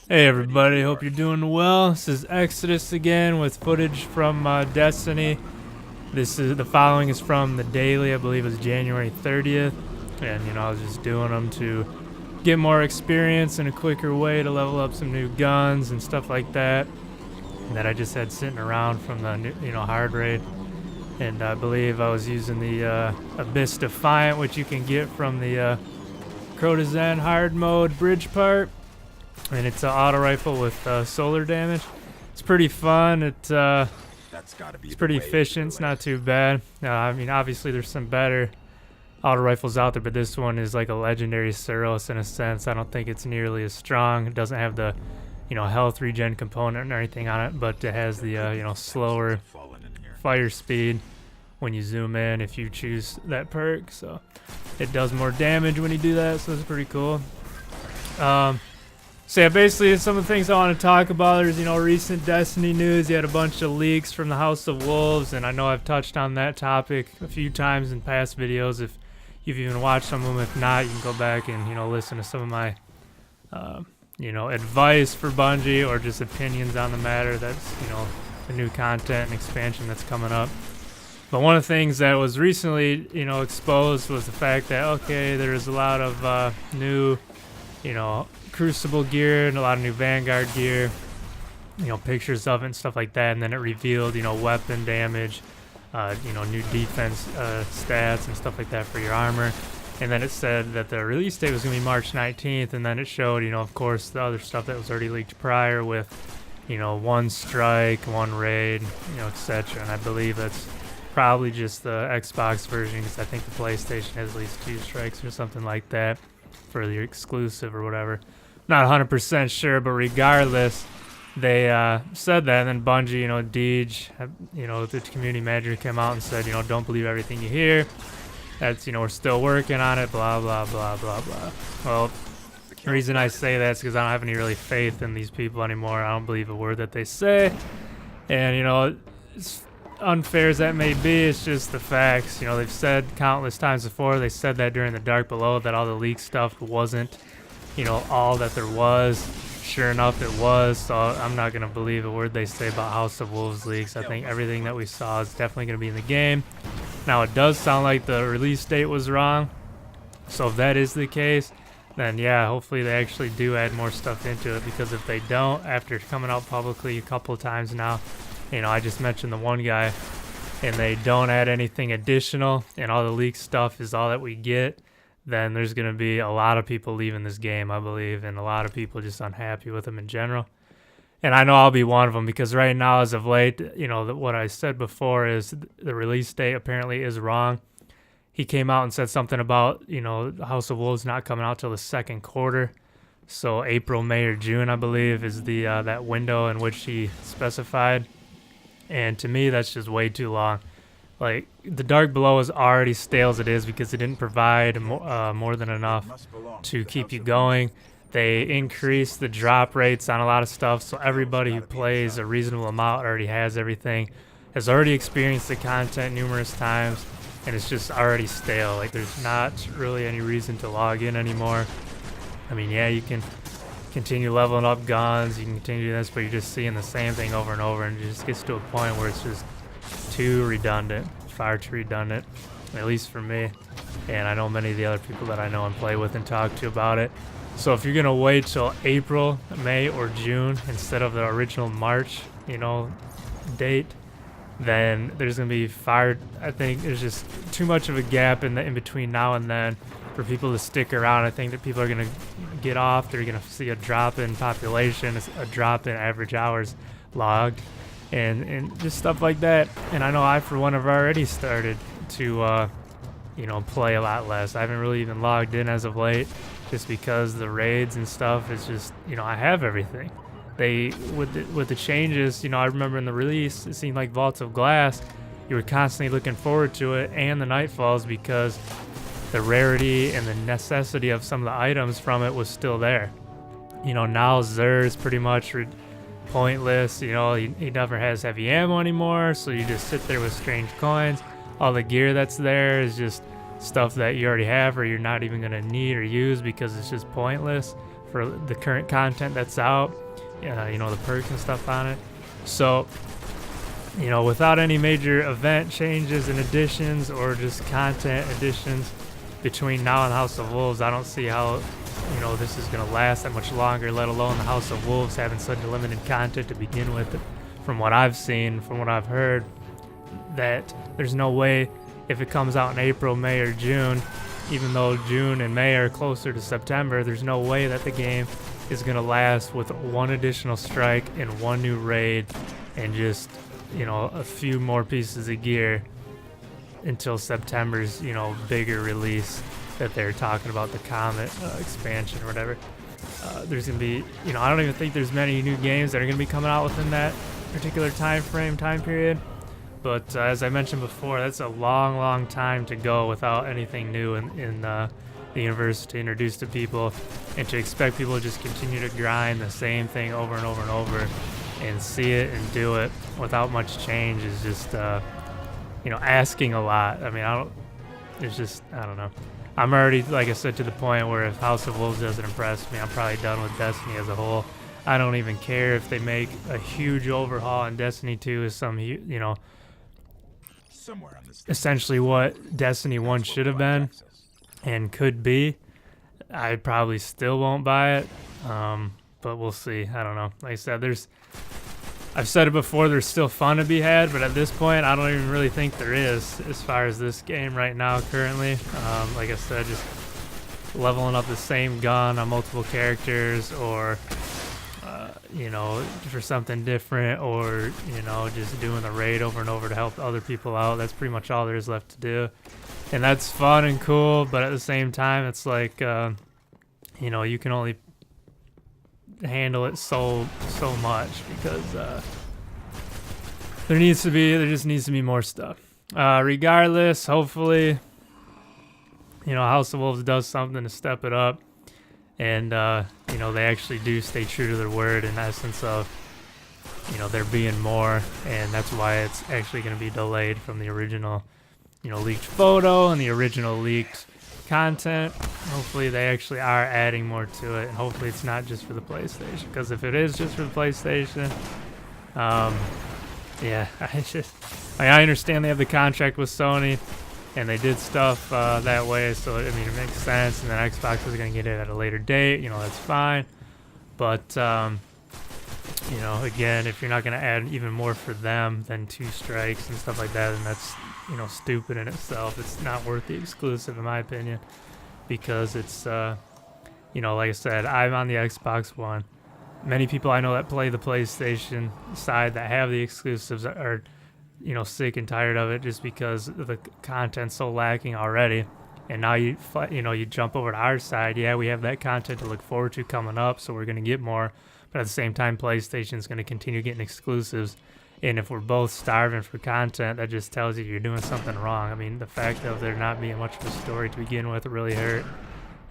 Hey everybody, hope you're doing well. This is Exodus again with footage from Destiny. The following is from the daily, I believe it was January 30th. And I was just doing them to get more experience and a quicker way to level up some new guns and stuff like that that I just had sitting around from the hard raid. And I believe I was using the Abyss Defiant, which you can get from the Crotazan hard mode bridge part. And it's an auto rifle with solar damage. It's pretty fun. It's pretty efficient. It's not too bad. I mean, obviously there's some better auto rifles out there, but this one is like a legendary Suros in a sense. I don't think it's nearly as strong. It doesn't have the health regen component or anything on it, but it has the slower fire speed when you zoom in if you choose that perk. So it does more damage when you do that. So it's pretty cool. So yeah, basically some of the things I want to talk about. There's recent Destiny news. You had a bunch of leaks from the House of Wolves, and I know I've touched on that topic a few times in past videos. If you've even watched some of them, if not, you can go back and listen to some of my advice for Bungie or just opinions on the matter. That's the new content and expansion that's coming up. But one of the things that was recently exposed was the fact that there's a lot of new Crucible gear and a lot of new Vanguard gear, pictures of it and stuff like that, and then it revealed weapon damage, new defense stats and stuff like that for your armor. And then it said that the release date was going to be March 19th, and then it showed of course the other stuff that was already leaked prior with one strike, one raid, etc. And I believe that's probably just the Xbox version, because I think the PlayStation has at least 2 strikes or something like that for the exclusive or whatever. Not 100% sure, but regardless, they said that, and then Bungie, Deej, the community manager came out and said, don't believe everything you hear. That's, we're still working on it, blah, blah, blah, blah, blah. Well, the reason I say that is because I don't have any really faith in these people anymore. I don't believe a word that they say. And, as unfair as that may be, it's just the facts. They've said countless times before. They said that during the Dark Below, that all the leak stuff wasn't all that there was. Sure enough, it was. So I'm not gonna believe a word they say about House of Wolves leaks. I think everything that we saw is definitely gonna be in the game. Now, it does sound like the release date was wrong, so if that is the case, then yeah, hopefully they actually do add more stuff into it, because if they don't, after coming out publicly a couple of times now, I just mentioned the one guy, and they don't add anything additional and all the leaked stuff is all that we get, then there's going to be a lot of people leaving this game, I believe, and a lot of people just unhappy with them in general. And I know I'll be one of them, because right now, as of late, what I said before is the release date apparently is wrong. He came out and said something about, House of Wolves not coming out till the second quarter. So April, May, or June, I believe, is the that window in which he specified. And to me, that's just way too long. Like, the Dark Below is already stale as it is, because it didn't provide more than enough to keep you going. They increased the drop rates on a lot of stuff, so everybody who plays a reasonable amount already has everything, has already experienced the content numerous times, and it's just already stale. Like, there's not really any reason to log in anymore. I mean, yeah, you can continue leveling up guns, you can continue this, but you're just seeing the same thing over and over, and it just gets to a point where it's just too redundant, far too redundant, at least for me. And I know many of the other people that I know and play with and talk to about it. So if you're gonna wait till April, May, or June instead of the original March, date, then there's gonna be I think there's just too much of a gap in between now and then for people to stick around. I think that people are gonna get off. They're gonna see a drop in population, a drop in average hours logged, and just stuff like that. And I know I, for one, have already started to play a lot less. I haven't really even logged in as of late, just because the raids and stuff is just, I have everything. They, with the changes, I remember in the release, it seemed like Vaults of Glass, you were constantly looking forward to it, and the Nightfalls, because the rarity and the necessity of some of the items from it was still there. Now Xur is pretty much pointless. He never has heavy ammo anymore, so you just sit there with strange coins. All the gear that's there is just stuff that you already have or you're not even going to need or use, because it's just pointless. for the current content that's out, you know, the perks and stuff on it. So, you know, without any major event changes and additions or just content additions between now and House of Wolves, I don't see how, you know, this is going to last that much longer, let alone the House of Wolves having such a limited content to begin with. From what I've seen, from what I've heard, that there's no way if it comes out in April, May, or June, even though June and May are closer to September, there's no way that the game is going to last with one additional strike and one new raid and just, you know, a few more pieces of gear until September's, you know, bigger release that they're talking about, the Comet expansion or whatever. There's going to be, you know, I don't even think there's many new games that are going to be coming out within that particular time period. But as I mentioned before, that's a long time to go without anything new in the universe to introduce to people, and to expect people to just continue to grind the same thing over and over and over and see it and do it without much change is just, you know, asking a lot. I mean, I don't know. I'm already, like I said, to the point where if House of Wolves doesn't impress me, I'm probably done with Destiny as a whole. I don't even care if they make a huge overhaul, and Destiny 2 is some, you know, essentially what Destiny 1 should have been and could be. I probably still won't buy it, but we'll see. I don't know. Like I said, I've said it before, there's still fun to be had, but at this point, I don't even really think there is as far as this game right now currently. Like I said, just leveling up the same gun on multiple characters, or you know, for something different, or, you know, just doing the raid over and over to help other people out. That's pretty much all there is left to do. And that's fun and cool, but at the same time, it's like, you know, you can only handle it so much, because there just needs to be more stuff. Regardless, hopefully, you know, House of Wolves does something to step it up. And, you know, they actually do stay true to their word in essence of, you know, there being more. And that's why it's actually going to be delayed from the original, you know, leaked photo and the original leaked content. Hopefully they actually are adding more to it. And hopefully it's not just for the PlayStation. Because if it is just for the PlayStation, yeah, I understand they have the contract with Sony. And they did stuff that way, so I mean, it makes sense. And then Xbox is going to get it at a later date, you know, that's fine. But, you know, again, if you're not going to add even more for them than 2 strikes and stuff like that, then that's, you know, stupid in itself. It's not worth the exclusive, in my opinion, because it's, you know, like I said, I'm on the Xbox One. Many people I know that play the PlayStation side that have the exclusives are, you know, sick and tired of it just because the content's so lacking already. And now you know, you jump over to our side. Yeah, we have that content to look forward to coming up, so we're going to get more. But at the same time, PlayStation's going to continue getting exclusives. And if we're both starving for content, that just tells you you're doing something wrong. I mean, the fact of there not being much of a story to begin with really hurt.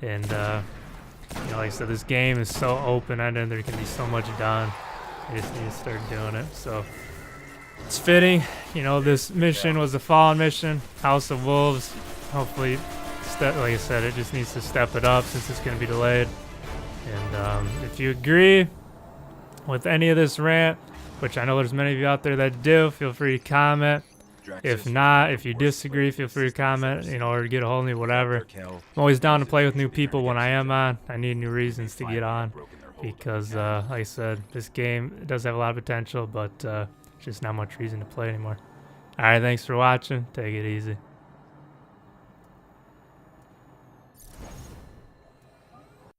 And, you know, like I said, this game is so open-ended. There can be so much done. You just need to start doing it. So it's fitting. You know, this mission was a fallen mission. House of Wolves. Hopefully, like I said, it just needs to step it up since it's going to be delayed. And if you agree with any of this rant, which I know there's many of you out there that do, feel free to comment. If not, if you disagree, feel free to comment, you know, or get a hold of me, whatever. I'm always down to play with new people when I am on. I need new reasons to get on because, like I said, this game does have a lot of potential, but just not much reason to play anymore. All right, thanks for watching. Take it easy.